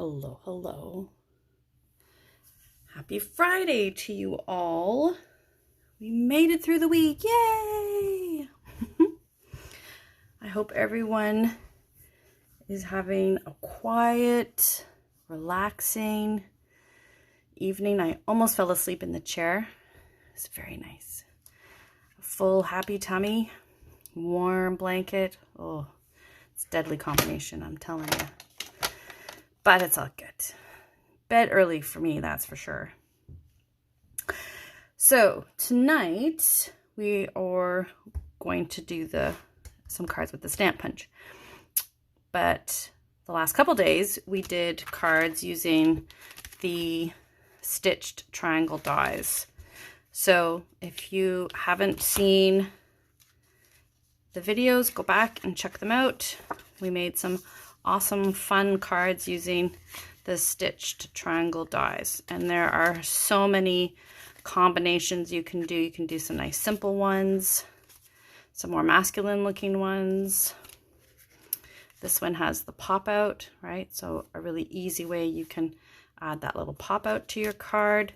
Hello, hello. Happy Friday to you all. We made it through the week. Yay! I hope everyone is having a quiet, relaxing evening. I almost fell asleep in the chair. It's very nice. A full happy tummy, warm blanket. Oh, it's a deadly combination, I'm telling you. But it's all good. Bed early for me, that's for sure. So tonight we are going to do some cards with the stamp punch. But the last couple days we did cards using the Stitched Triangle dies. So if you haven't seen the videos, go back and check them out. We made some awesome fun cards using the Stitched Triangle dies, and there are so many combinations you can do. You can do some nice simple ones, some more masculine looking ones. This one has the pop out, right? So a really easy way you can add that little pop out to your card.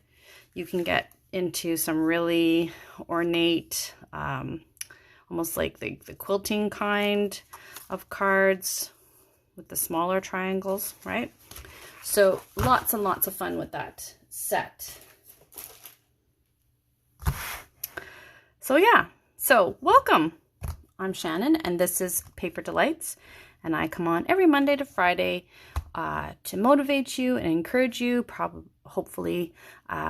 You can get into some really ornate, almost like the quilting kind of cards with the smaller triangles, right? So lots and lots of fun with that set. So yeah, so welcome. I'm Shannon and this is Paper Delights, and I come on every Monday to Friday to motivate you and encourage you, hopefully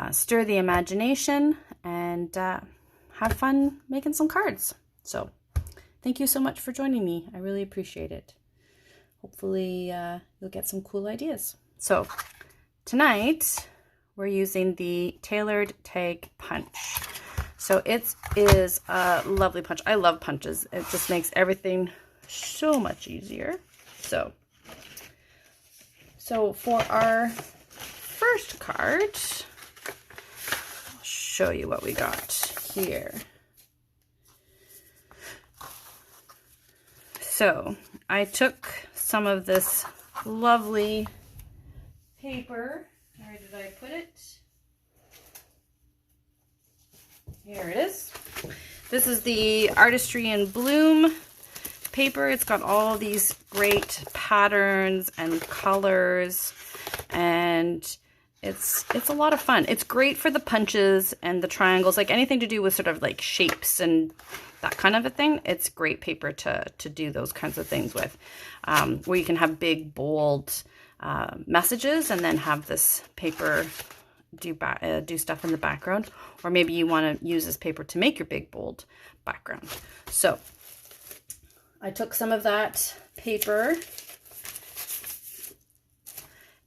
stir the imagination and have fun making some cards. So thank you so much for joining me. I really appreciate it. Hopefully you'll get some cool ideas. So tonight we're using the Tailored Tag Punch. So it is a lovely punch. I love punches. It just makes everything so much easier. So for our first card, I'll show you what we got here. So I took some of this lovely paper. Where did I put it? Here it is. This is the Artistry in Bloom paper. It's got all these great patterns and colors, and it's a lot of fun. It's great for the punches and the triangles, like anything to do with sort of like shapes and that kind of a thing. It's great paper to do those kinds of things with, where you can have big, bold messages and then have this paper do stuff in the background, or maybe you want to use this paper to make your big, bold background. So I took some of that paper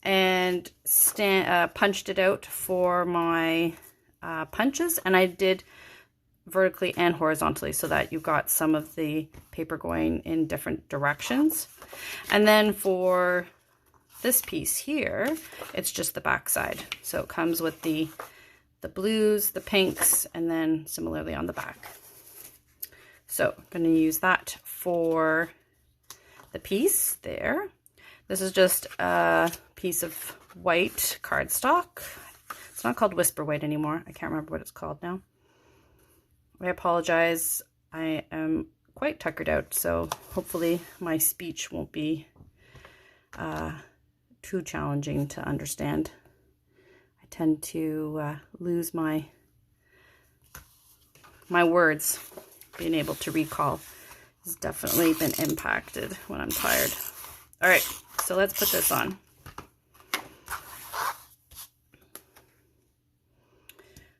and punched it out for my punches, and I did vertically and horizontally so that you got some of the paper going in different directions. And then for this piece here, it's just the back side. So it comes with the blues, the pinks, and then similarly on the back. So I'm going to use that for the piece there. This is just a piece of white cardstock. It's not called Whisper White anymore. I can't remember what it's called now. I apologize. I am quite tuckered out, so hopefully my speech won't be too challenging to understand. I tend to lose my words. Being able to recall has definitely been impacted when I'm tired. All right, so let's put this on.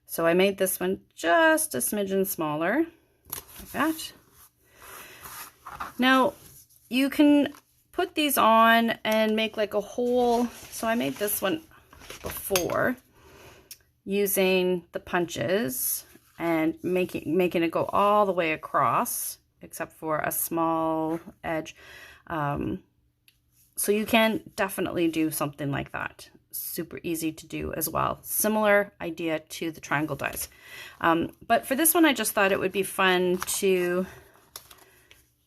So I made this one just a smidgen smaller, like that. Now you can put these on and make like a hole. So I made this one before using the punches and making it go all the way across except for a small edge. So you can definitely do something like that. Super easy to do as well. Similar idea to the triangle dies. But for this one, I just thought it would be fun to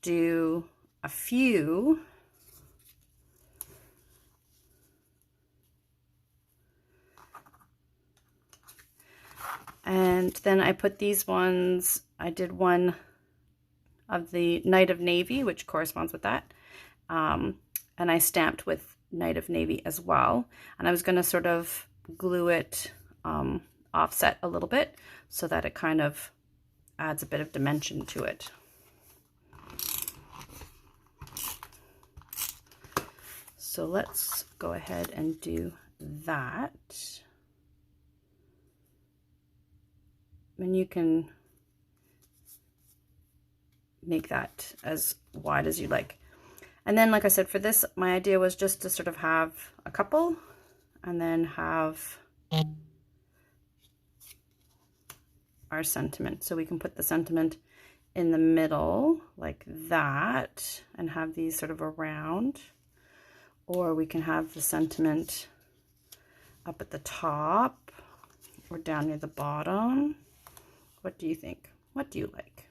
do a few And then I put these ones, I did one of the Night of Navy, which corresponds with that. And I stamped with Night of Navy as well. And I was going to sort of glue it offset a little bit so that it kind of adds a bit of dimension to it. So let's go ahead and do that. And you can make that as wide as you like. And then, like I said, for this, my idea was just to sort of have a couple and then have our sentiment. So we can put the sentiment in the middle like that and have these sort of around, or we can have the sentiment up at the top or down near the bottom. What do you think? What do you like?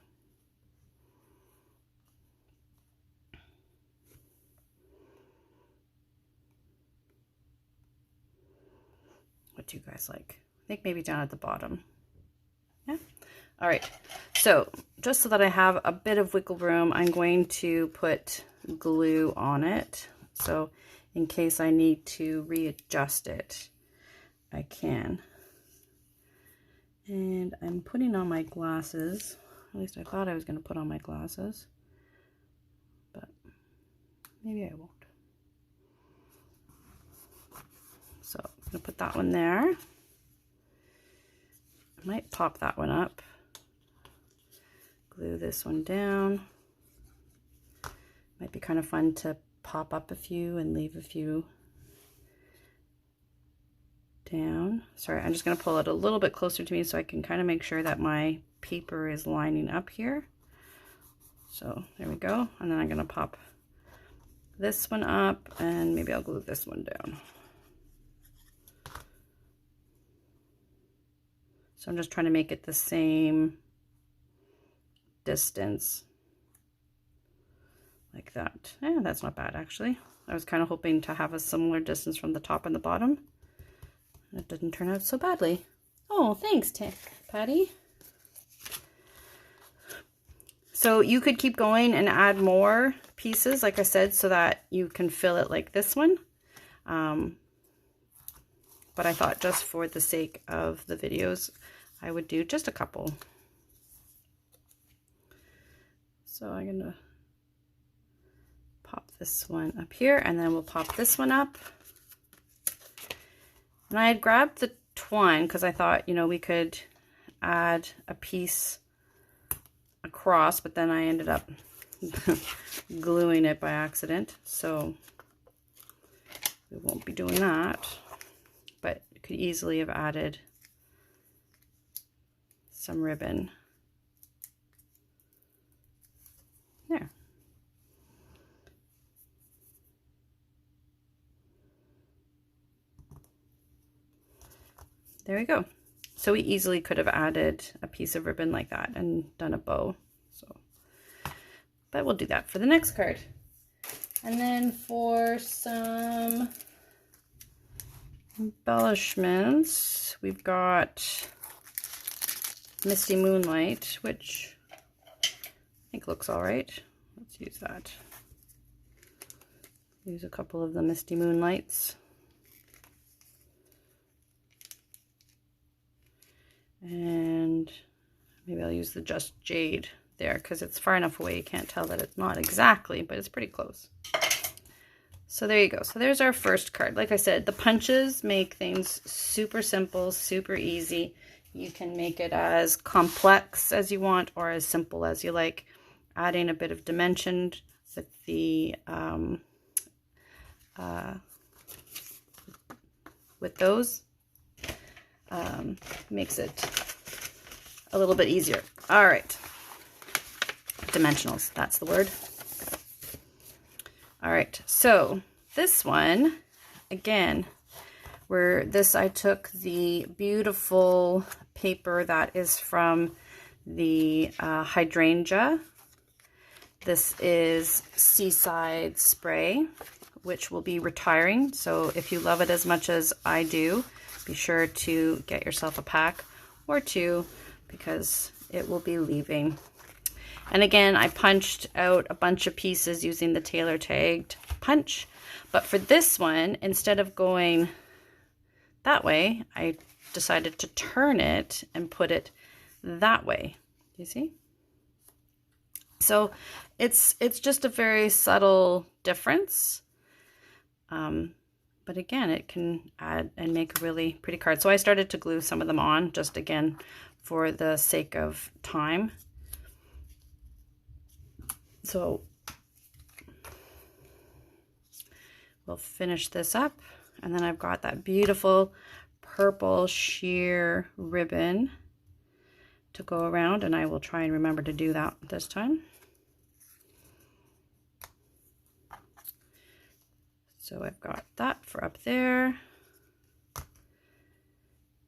What do you guys like? I think maybe down at the bottom. Yeah. All right. So just so that I have a bit of wiggle room, I'm going to put glue on it. So in case I need to readjust it, I can. And I'm putting on my glasses. At least I thought I was going to put on my glasses, but maybe I won't. So I'm going to put that one there. I might pop that one up. Glue this one down. Might be kind of fun to pop up a few and leave a few down. Sorry, I'm just going to pull it a little bit closer to me so I can kind of make sure that my paper is lining up here. So there we go. And then I'm going to pop this one up and maybe I'll glue this one down. So I'm just trying to make it the same distance like that. Yeah, that's not bad actually. I was kind of hoping to have a similar distance from the top and the bottom. It didn't turn out so badly. Oh, thanks, Patty. So you could keep going and add more pieces, like I said, so that you can fill it like this one. But I thought just for the sake of the videos, I would do just a couple. So I'm gonna pop this one up here and then we'll pop this one up. And I had grabbed the twine because I thought, you know, we could add a piece across, but then I ended up gluing it by accident. So we won't be doing that, but you could easily have added some ribbon there. There we go. So we easily could have added a piece of ribbon like that and done a bow. So, but we'll do that for the next card. And then for some embellishments, we've got Misty Moonlight, which I think looks all right. Let's use that. Use a couple of the Misty Moonlights. And maybe I'll use the Just Jade there because it's far enough away you can't tell that it's not exactly, but it's pretty close. So there you go. So there's our first card. Like I said, the punches make things super simple, super easy. You can make it as complex as you want or as simple as you like. Adding a bit of dimension with the with those makes it a little bit easier. All right, dimensionals, that's the word. All right, so this one, again, I took the beautiful paper that is from the hydrangea. This is Seaside Spray, which will be retiring. So if you love it as much as I do, be sure to get yourself a pack, or 2 because it will be leaving. And again, I punched out a bunch of pieces using the tailor tagged punch. But for this one, instead of going that way, I decided to turn it and put it that way. You see? So it's just a very subtle difference. But again, it can add and make a really pretty card. So I started to glue some of them on, just again, for the sake of time. So we'll finish this up. And then I've got that beautiful purple sheer ribbon to go around, and I will try and remember to do that this time. So I've got that for up there.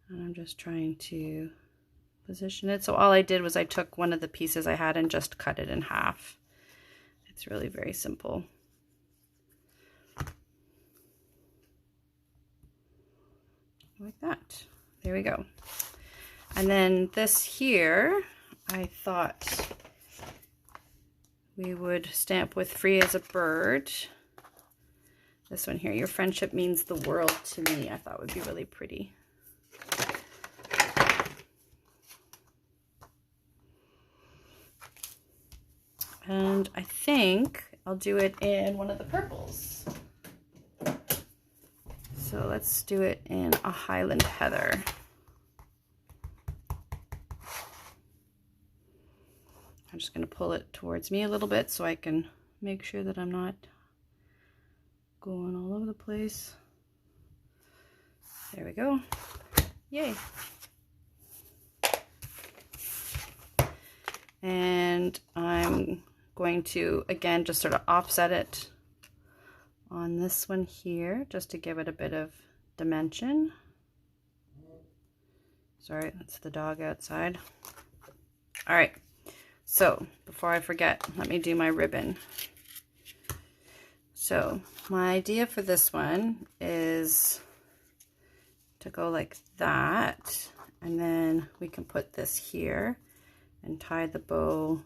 And I'm just trying to position it. So all I did was I took one of the pieces I had and just cut it in half. It's really very simple. Like that. There we go. And then this here, I thought we would stamp with free as a bird. This one here, your friendship means the world to me, I thought would be really pretty. And I think I'll do it in one of the purples. So let's do it in a Highland Heather. I'm just going to pull it towards me a little bit so I can make sure that I'm not going all over the place. There we go. Yay. And I'm going to, again, just sort of offset it on this one here, just to give it a bit of dimension. Sorry, that's the dog outside. All right, so before I forget, let me do my ribbon. So my idea for this one is to go like that, and then we can put this here and tie the bow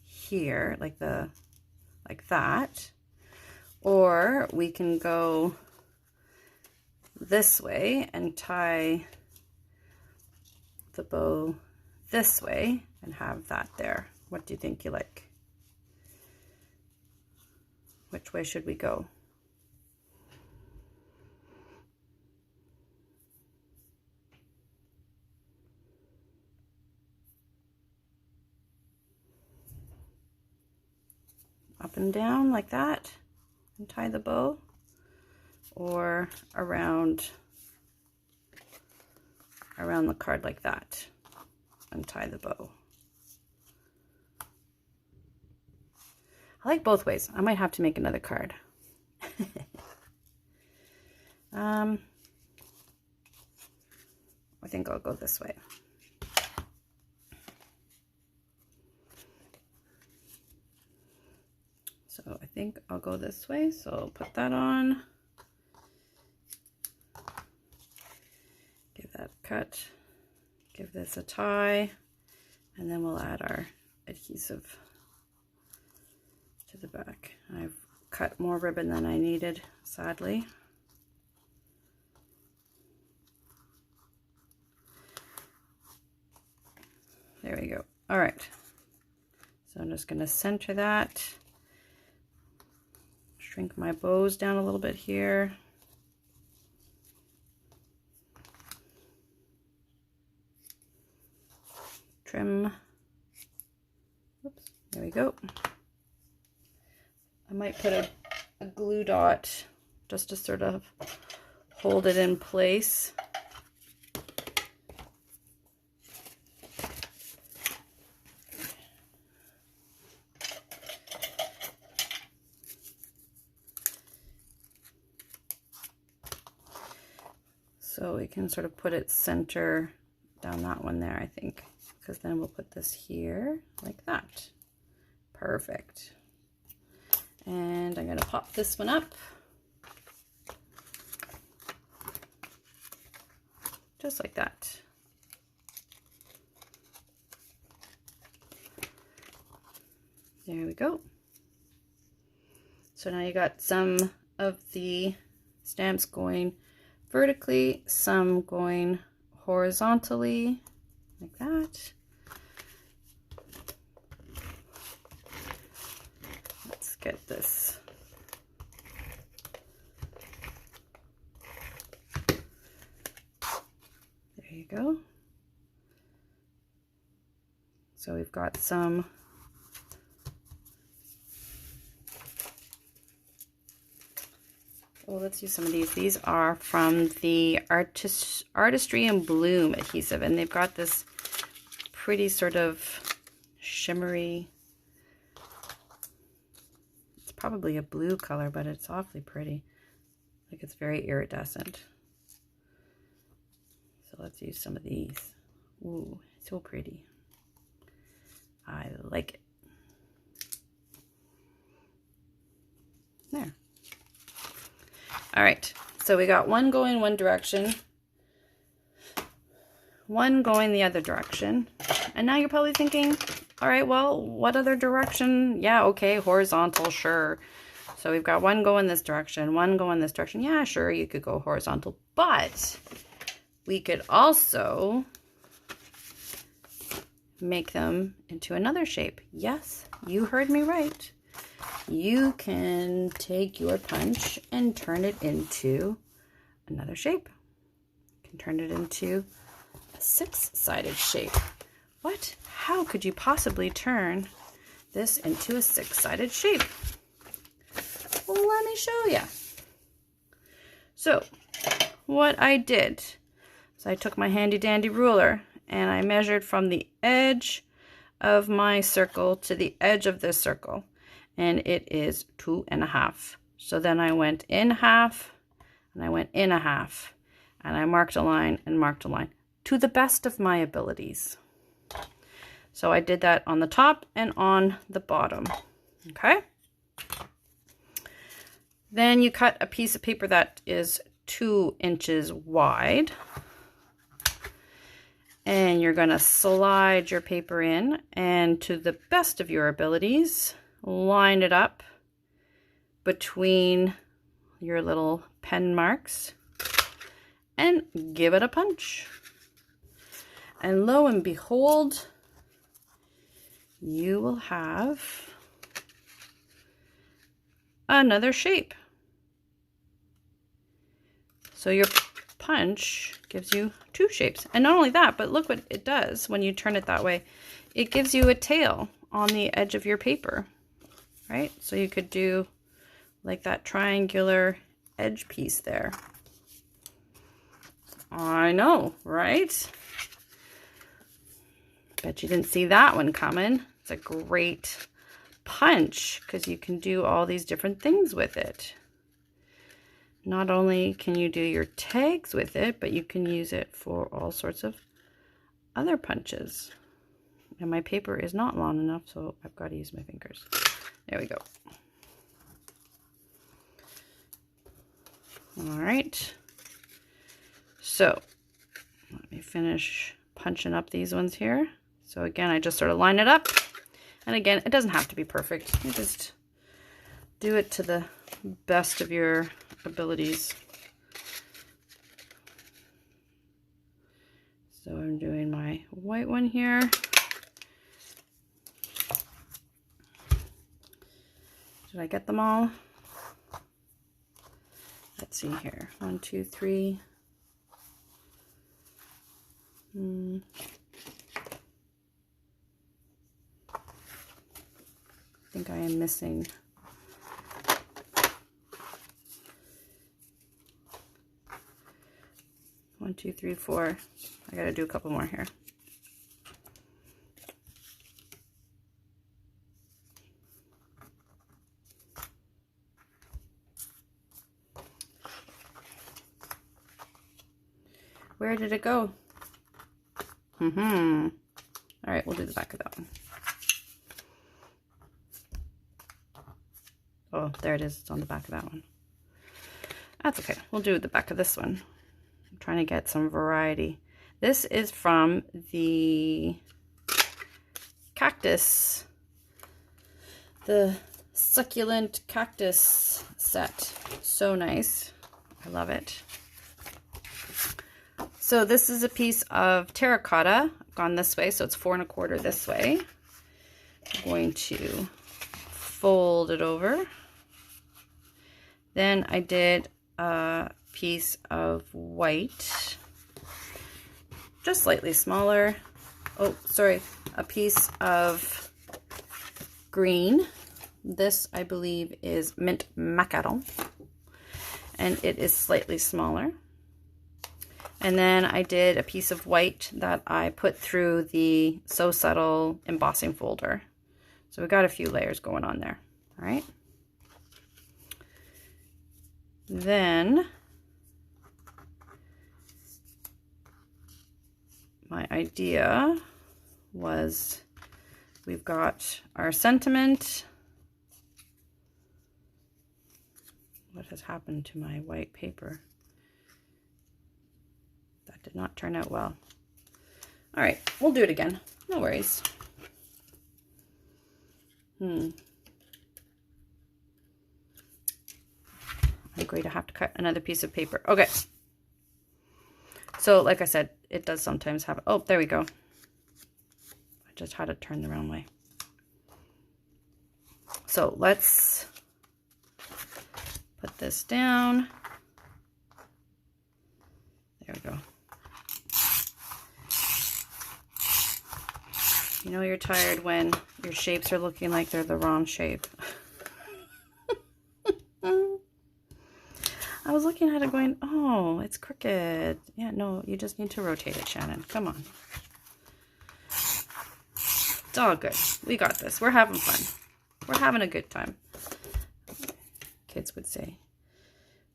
here like that. Or we can go this way and tie the bow this way and have that there. What do you think you like? Which way should we go? Up and down like that and tie the bow, or around the card like that and tie the bow. I like both ways. I might have to make another card. I think I'll go this way. So I think I'll go this way. So I'll put that on. Give that a cut. Give this a tie. And then we'll add our adhesive to the back. I've cut more ribbon than I needed, sadly. There we go. All right. So I'm just going to center that. Shrink my bows down a little bit here. Trim. Oops, there we go. I might put a glue dot just to sort of hold it in place. So we can sort of put it center down that one there, I think, because then we'll put this here like that. Perfect. And I'm going to pop this one up. Just like that. There we go. So now you got some of the stamps going vertically, some going horizontally, like that. Let's get this. There you go. So we've got some well, let's use some of these. These are from the Artistry in Bloom adhesive, and they've got this pretty sort of shimmery, it's probably a blue color, but it's awfully pretty. Like it's very iridescent. So let's use some of these. Ooh, so pretty. I like it. There. All right, so we got one going one direction, one going the other direction. And now you're probably thinking, all right, well, what other direction? Yeah, okay, horizontal, sure. So we've got one going this direction, one going this direction. Yeah, sure, you could go horizontal, but we could also make them into another shape. Yes, you heard me right. You can take your punch and turn it into another shape. You can turn it into a six-sided shape. What? How could you possibly turn this into a six-sided shape? Well, let me show you. So, what I did is I took my handy-dandy ruler and I measured from the edge of my circle to the edge of this circle. And it is 2.5. So then I went in half, and I went in a half, and I marked a line and marked a line to the best of my abilities. So I did that on the top and on the bottom. Okay. Then you cut a piece of paper that is 2 inches wide, and you're going to slide your paper in, and to the best of your abilities, line it up between your little pen marks and give it a punch. And lo and behold, you will have another shape. So your punch gives you 2 shapes. And not only that, but look what it does when you turn it that way. It gives you a tail on the edge of your paper. Right? So you could do like that triangular edge piece there. I know, right? Bet you didn't see that one coming. It's a great punch because you can do all these different things with it. Not only can you do your tags with it, but you can use it for all sorts of other punches. And my paper is not long enough, so I've got to use my fingers. There we go. All right. So let me finish punching up these ones here. So again, I just sort of line it up. And again, it doesn't have to be perfect. You just do it to the best of your abilities. So I'm doing my white one here. Did I get them all? Let's see here. 1, 2, 3. I think I am missing. One, two, three, 4. I gotta do a couple more here. Where did it go? All right, we'll do the back of that one. Oh, there it is. It's on the back of that one. That's okay. We'll do the back of this one. I'm trying to get some variety. This is from the Cactus the succulent cactus set. So nice. I love it. So this is a piece of terracotta gone this way, so it's 4 1/4 this way. I'm going to fold it over. Then I did a piece of white, just slightly smaller. Oh, sorry, a piece of green. This, I believe, is mint macaron, and it is slightly smaller. And then I did a piece of white that I put through the So Subtle embossing folder. So we got a few layers going on there. All right. Then my idea was, we've got our sentiment. What has happened to my white paper? That did not turn out well. All right, we'll do it again. No worries. I'm going to have to cut another piece of paper. Okay. So like I said, it does sometimes have, oh, there we go. I just had it turned the wrong way. So let's put this down. There we go. You know you're tired when your shapes are looking like they're the wrong shape. I was looking at it going, oh, it's crooked. Yeah, no, you just need to rotate it, Shannon. Come on. It's all good. We got this. We're having fun. We're having a good time. Kids would say,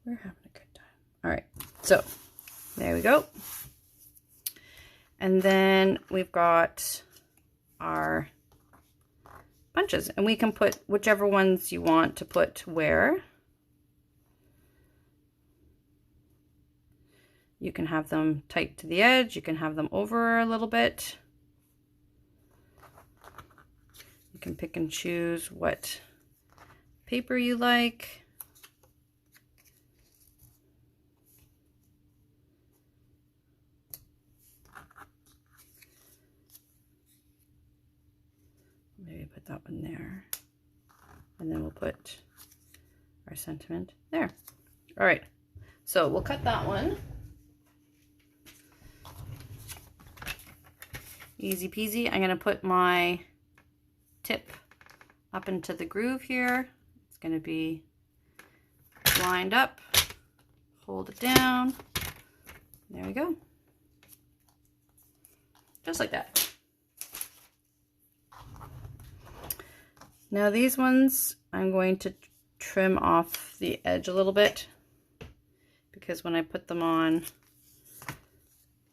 we're having a good time. All right, so there we go. And then we've got our bunches, and we can put whichever ones you want to put where. You can have them tight to the edge. You can have them over a little bit. You can pick and choose what paper you like. Maybe put that one there. And then we'll put our sentiment there. All right, so we'll cut that one. Easy peasy. I'm gonna put my tip up into the groove here. It's gonna be lined up. Hold it down. There we go. Just like that. Now these ones, I'm going to trim off the edge a little bit, because when I put them on,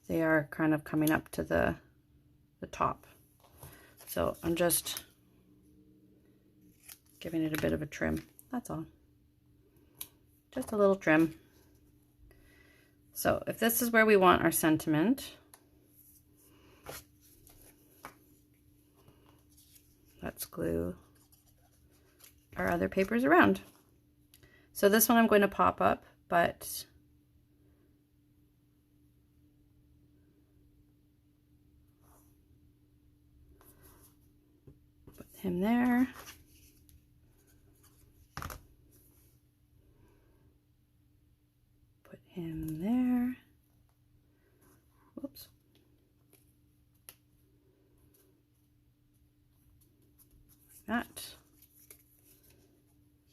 they are kind of coming up to the top. So I'm just giving it a bit of a trim. That's all. Just a little trim. So if this is where we want our sentiment, let's glue our other papers around. So this one I'm going to pop up, but put him there. Put him there. Whoops. Like that.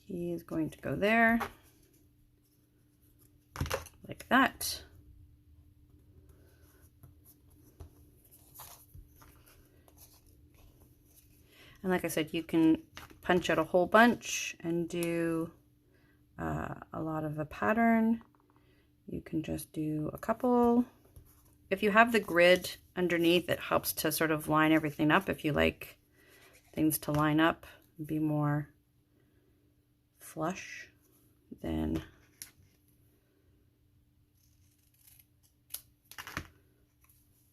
He is going to go there, like that. And like I said, you can punch out a whole bunch and do a lot of a pattern. You can just do a couple. If you have the grid underneath, it helps to sort of line everything up. If you like things to line up and be more flush, then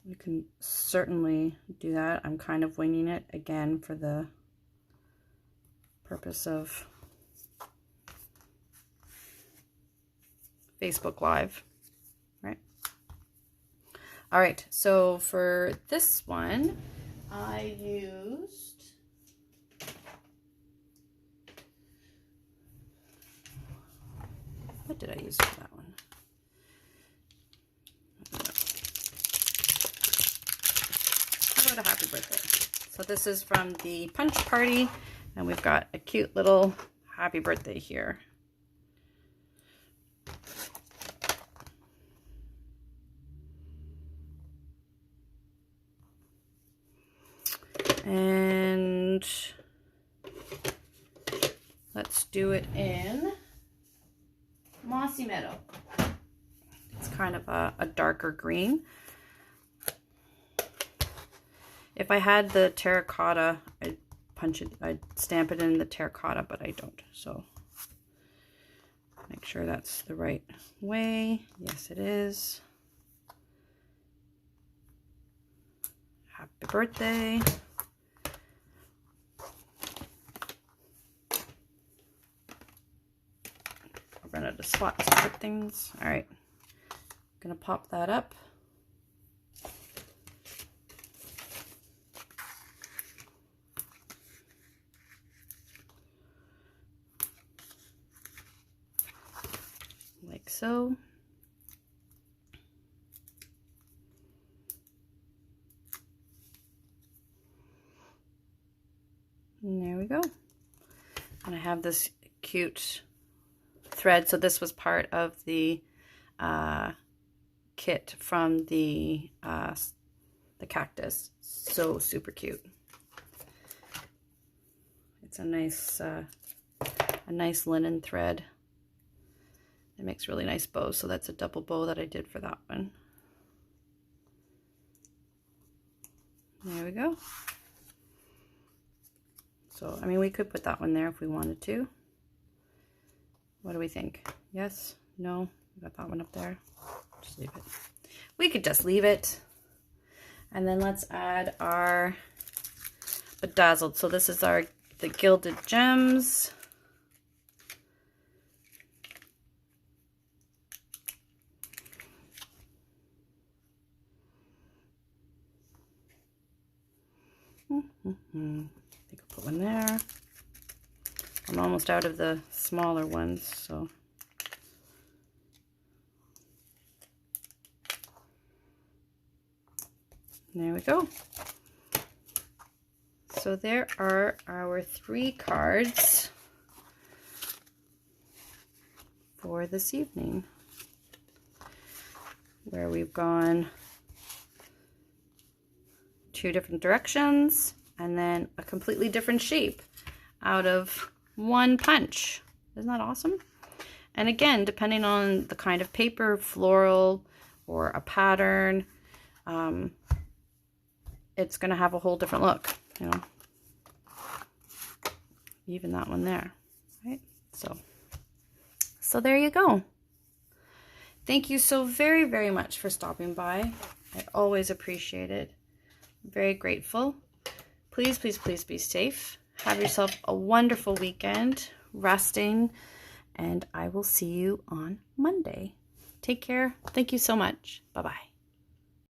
you can certainly do that. I'm kind of winging it again for the purpose of Facebook Live, right? All right, so for this one, I used what did I use for that one? How about a happy birthday? So this is from the punch party, and we've got a cute little happy birthday here. And let's do it in Mossy Meadow. It's kind of a darker green. If I had the terracotta, I'd stamp it in the terracotta, but I don't. So make sure that's the right way. Yes, it is. Happy birthday. I'll run out of spots to put things. All right, I'm gonna pop that up. Like so. And there we go. And I have this cute thread. So this was part of the kit from the cactus. So super cute. It's a nice linen thread. It makes really nice bows. So that's a double bow that I did for that one. There we go. So, I mean, we could put that one there if we wanted to. What do we think? Yes? No? We got that one up there. Just leave it. We could just leave it. And then let's add our bedazzled. So this is the gilded gems. I think I'll put one there. I'm almost out of the smaller ones, so there we go. So there are our 3 cards for this evening, where we've gone 2 different directions and then a completely different shape out of one punch. Isn't that awesome? And again, depending on the kind of paper, floral or a pattern, it's going to have a whole different look, you know. Even that one there, right? So there you go. Thank you so very, very much for stopping by. I always appreciate it. I'm very grateful. Please, please, please be safe. Have yourself a wonderful weekend, resting, and I will see you on Monday. Take care. Thank you so much. Bye-bye.